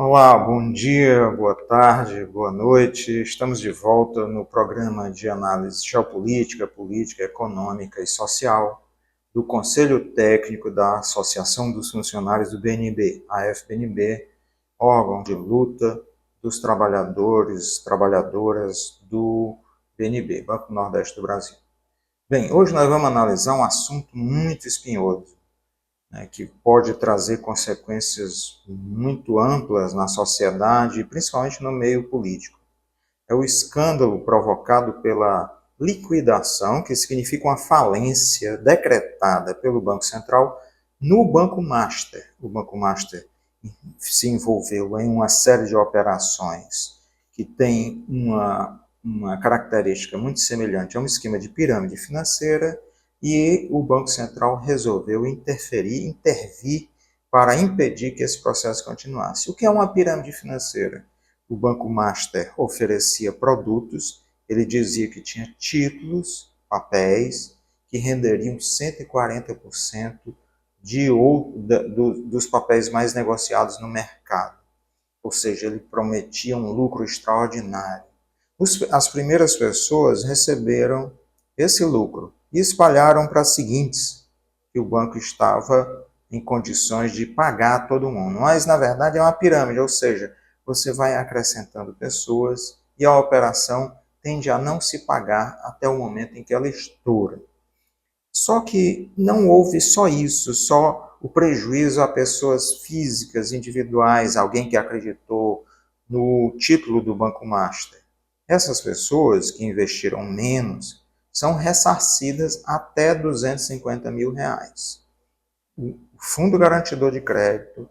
Olá, bom dia, boa tarde, boa noite. Estamos de volta no programa de análise geopolítica, política, econômica e social do Conselho Técnico da Associação dos Funcionários do BNB, AFBNB, órgão de luta dos trabalhadores, trabalhadoras do BNB, Banco Nordeste do Brasil. Bem, hoje nós vamos analisar um assunto muito espinhoso, né, que pode trazer consequências muito amplas na sociedade, principalmente no meio político. É o escândalo provocado pela liquidação, que significa uma falência decretada pelo Banco Central no Banco Master. O Banco Master se envolveu em uma série de operações que tem uma característica muito semelhante a um esquema de pirâmide financeira, e o Banco Central resolveu intervir para impedir que esse processo continuasse. O que é uma pirâmide financeira? O Banco Master oferecia produtos, ele dizia que tinha títulos, papéis, que renderiam 140% dos papéis mais negociados no mercado. Ou seja, ele prometia um lucro extraordinário. As primeiras pessoas receberam esse lucro e espalharam para as seguintes, que o banco estava em condições de pagar a todo mundo. Mas, na verdade, é uma pirâmide, ou seja, você vai acrescentando pessoas e a operação tende a não se pagar até o momento em que ela estoura. Só que não houve só isso, só o prejuízo a pessoas físicas, individuais, alguém que acreditou no título do Banco Master. Essas pessoas que investiram menos são ressarcidas até R$ 250 mil. O Fundo Garantidor de Crédito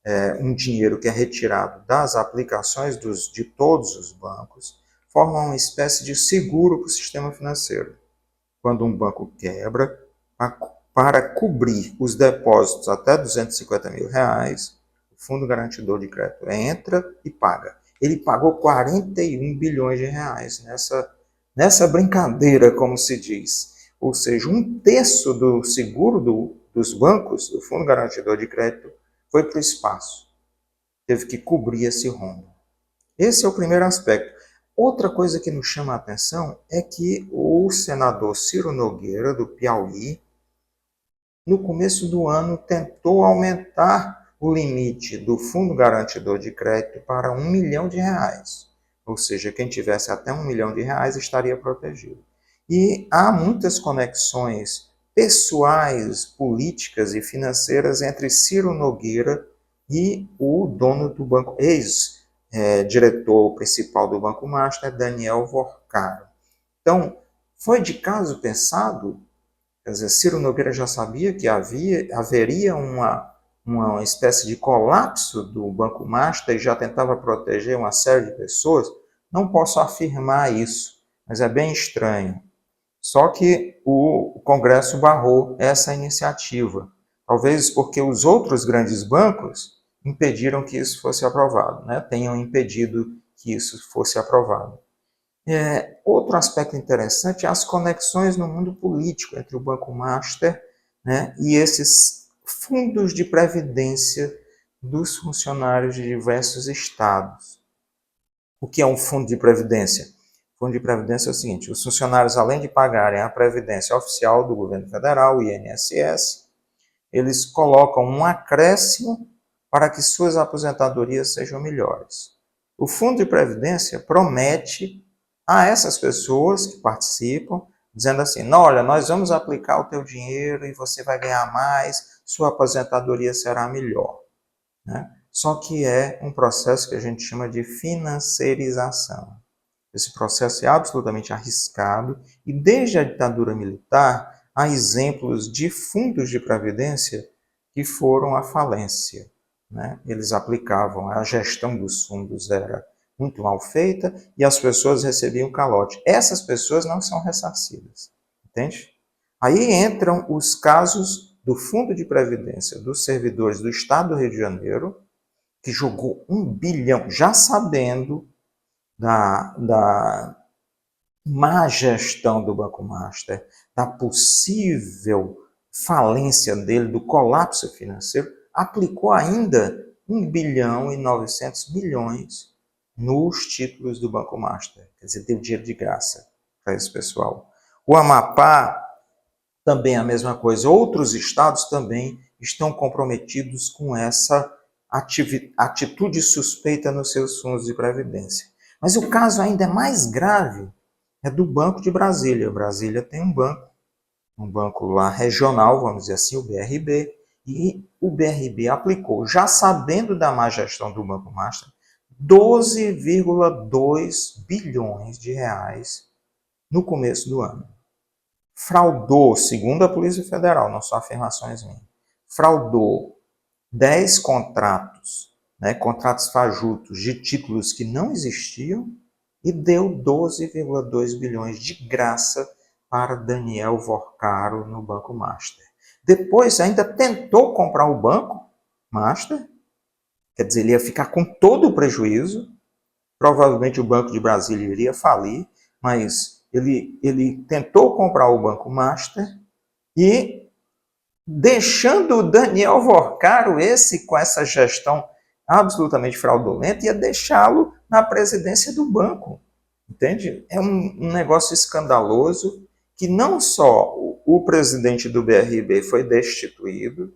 é um dinheiro que é retirado das aplicações de todos os bancos, forma uma espécie de seguro para o sistema financeiro. Quando um banco quebra, para cobrir os depósitos até R$ 250 mil, o Fundo Garantidor de Crédito entra e paga. Ele pagou R$ 41 bilhões nessa brincadeira, como se diz. Ou seja, um terço do seguro dos bancos, do Fundo Garantidor de Crédito, foi para o espaço. Teve que cobrir esse rombo. Esse é o primeiro aspecto. Outra coisa que nos chama a atenção é que o senador Ciro Nogueira, do Piauí, no começo do ano tentou aumentar o limite do Fundo Garantidor de Crédito para R$ 1 milhão. Ou seja, quem tivesse até R$ 1 milhão estaria protegido. E há muitas conexões pessoais, políticas e financeiras entre Ciro Nogueira e o dono do banco, diretor principal do Banco Master, Daniel Vorcaro. Então, foi de caso pensado. Quer dizer, Ciro Nogueira já sabia que haveria uma espécie de colapso do Banco Master e já tentava proteger uma série de pessoas. Não posso afirmar isso, mas é bem estranho. Só que o Congresso barrou essa iniciativa, talvez porque os outros grandes bancos impediram que isso fosse aprovado, né? Tenham impedido que isso fosse aprovado. Outro aspecto interessante é as conexões no mundo político entre o Banco Master, né, e esses fundos de previdência dos funcionários de diversos estados. O que é um fundo de previdência? O fundo de previdência é o seguinte: os funcionários, além de pagarem a previdência oficial do governo federal, o INSS, eles colocam um acréscimo para que suas aposentadorias sejam melhores. O fundo de previdência promete a essas pessoas que participam, dizendo assim: não, olha, nós vamos aplicar o teu dinheiro e você vai ganhar mais, sua aposentadoria será melhor. Né? Só que é um processo que a gente chama de financiarização. Esse processo é absolutamente arriscado e desde a ditadura militar há exemplos de fundos de previdência que foram à falência. Né? Eles aplicavam, a gestão dos fundos era muito mal feita e as pessoas recebiam calote. Essas pessoas não são ressarcidas, entende? Aí entram os casos do Fundo de Previdência dos servidores do Estado do Rio de Janeiro, que jogou R$ 1 bilhão, já sabendo da má gestão do Banco Master, da possível falência dele, do colapso financeiro, aplicou ainda 1,9 bilhão nos títulos do Banco Master. Quer dizer, deu dinheiro de graça para esse pessoal. O Amapá, também a mesma coisa. Outros estados também estão comprometidos com essa atitude suspeita nos seus fundos de previdência. Mas o caso ainda é mais grave é do Banco de Brasília. Brasília tem um banco lá regional, vamos dizer assim, o BRB, e o BRB aplicou, já sabendo da má gestão do Banco Master, 12,2 bilhões de reais no começo do ano. Fraudou, segundo a Polícia Federal, não são afirmações minhas, fraudou 10 contratos, contratos fajutos de títulos que não existiam e deu 12,2 bilhões de graça para Daniel Vorcaro no Banco Master. Depois ainda tentou comprar o Banco Master, quer dizer, ele ia ficar com todo o prejuízo, provavelmente o Banco de Brasília iria falir, mas ele tentou comprar o Banco Master e deixando o Daniel Vorcaro, com essa gestão absolutamente fraudulenta, ia deixá-lo na presidência do banco. Entende? É um negócio escandaloso que não só o presidente do BRB foi destituído,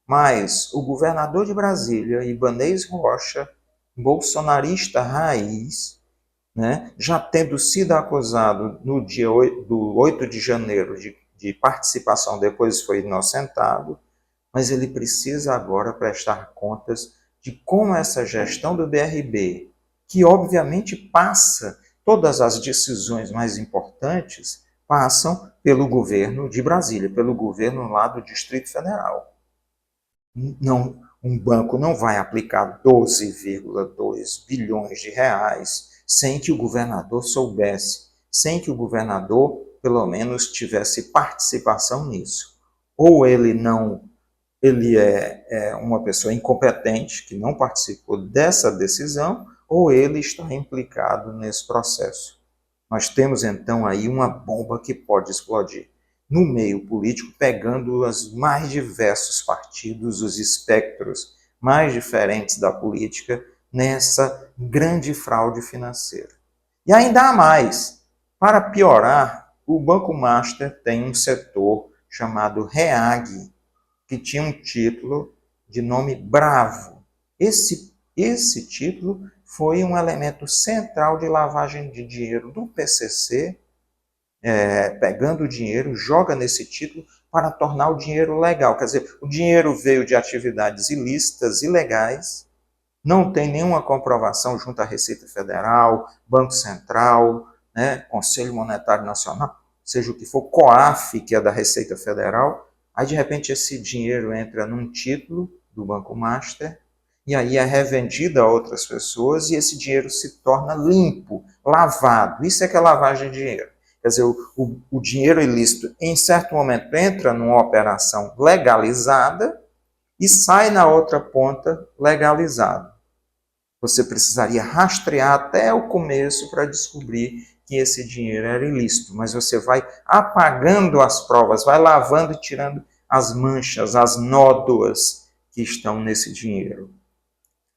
mas o governador de Brasília, Ibanez Rocha, bolsonarista raiz, já tendo sido acusado no dia 8 de janeiro de participação, depois foi inocentado, mas ele precisa agora prestar contas de como essa gestão do BRB, que obviamente passa, todas as decisões mais importantes passam pelo governo de Brasília, pelo governo lá do Distrito Federal. Não, um banco não vai aplicar 12,2 bilhões de reais sem que o governador soubesse, sem que o governador, pelo menos, tivesse participação nisso. Ou ele é uma pessoa incompetente, que não participou dessa decisão, ou ele está implicado nesse processo. Nós temos, então, aí uma bomba que pode explodir no meio político, pegando os mais diversos partidos, os espectros mais diferentes da política, nessa grande fraude financeira. E ainda há mais. Para piorar, o Banco Master tem um setor chamado REAG, que tinha um título de nome Bravo. Esse título foi um elemento central de lavagem de dinheiro do PCC, pegando o dinheiro, joga nesse título para tornar o dinheiro legal. Quer dizer, o dinheiro veio de atividades ilícitas, ilegais, não tem nenhuma comprovação junto à Receita Federal, Banco Central, Conselho Monetário Nacional, seja o que for, COAF, que é da Receita Federal. Aí, de repente, esse dinheiro entra num título do Banco Master, e aí é revendido a outras pessoas, e esse dinheiro se torna limpo, lavado. Isso é que é lavagem de dinheiro. Quer dizer, o dinheiro ilícito, em certo momento, entra numa operação legalizada e sai na outra ponta legalizado. Você precisaria rastrear até o começo para descobrir que esse dinheiro era ilícito, mas você vai apagando as provas, vai lavando e tirando as manchas, as nódoas que estão nesse dinheiro.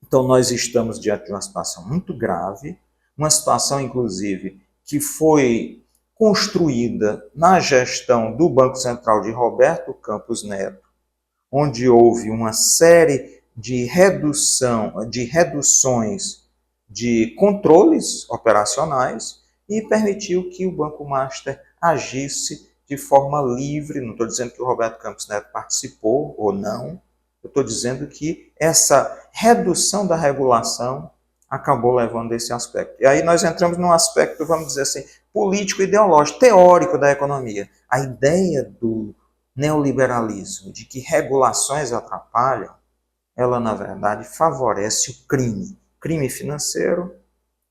Então, nós estamos diante de uma situação muito grave, uma situação, inclusive, que foi construída na gestão do Banco Central de Roberto Campos Neto, onde houve uma série de reduções de controles operacionais e permitiu que o Banco Master agisse de forma livre. Não estou dizendo que o Roberto Campos Neto participou ou não, eu estou dizendo que essa redução da regulação acabou levando a esse aspecto. E aí nós entramos num aspecto, vamos dizer assim, político-ideológico, teórico da economia. A ideia do neoliberalismo, de que regulações atrapalham, ela, na verdade, favorece o crime. Crime financeiro,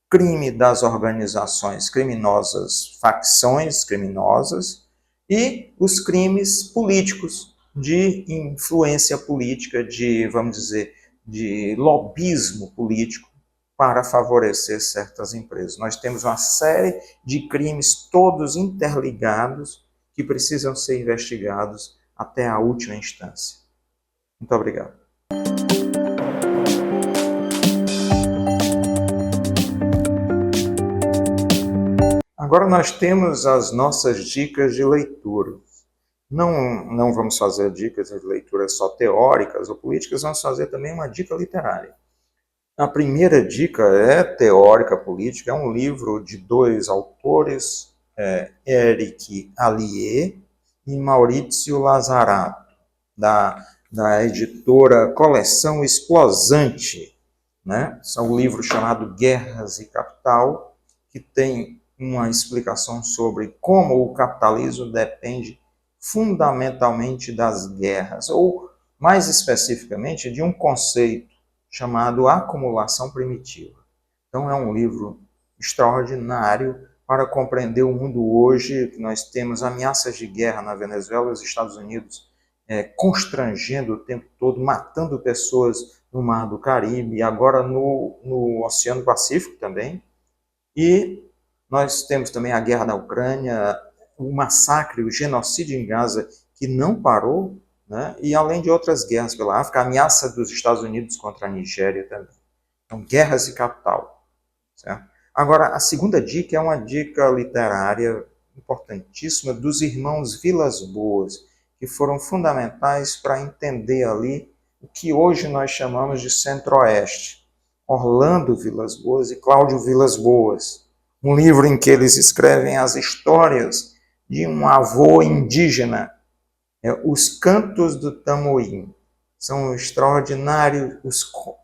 crime das organizações criminosas, facções criminosas, e os crimes políticos, de influência política, vamos dizer, de lobismo político para favorecer certas empresas. Nós temos uma série de crimes todos interligados que precisam ser investigados até a última instância. Muito obrigado. Agora nós temos as nossas dicas de leitura. Não vamos fazer dicas de leitura só teóricas ou políticas, vamos fazer também uma dica literária. A primeira dica é teórica política, é um livro de dois autores, Eric Allier e Maurizio Lazzarato, da editora Coleção Explosante. Né? São um livro chamado Guerras e Capital, que tem uma explicação sobre como o capitalismo depende fundamentalmente das guerras, ou mais especificamente de um conceito chamado acumulação primitiva. Então é um livro extraordinário para compreender o mundo hoje, que nós temos ameaças de guerra na Venezuela, os Estados Unidos constrangendo o tempo todo, matando pessoas no Mar do Caribe, agora no Oceano Pacífico também. E nós temos também a guerra na Ucrânia, o massacre, o genocídio em Gaza, que não parou, né? E além de outras guerras pela África, a ameaça dos Estados Unidos contra a Nigéria também. Então, guerras e capital. Certo? Agora, a segunda dica é uma dica literária importantíssima dos irmãos Vilas Boas, que foram fundamentais para entender ali o que hoje nós chamamos de Centro-Oeste. Orlando Vilas Boas e Cláudio Vilas Boas. Um livro em que eles escrevem as histórias de um avô indígena, Os Cantos do Tamoim. São extraordinários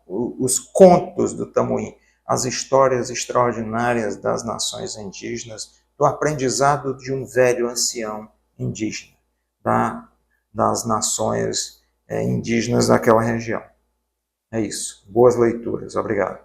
os contos do Tamoim, as histórias extraordinárias das nações indígenas, do aprendizado de um velho ancião indígena, das nações indígenas daquela região. É isso. Boas leituras. Obrigado.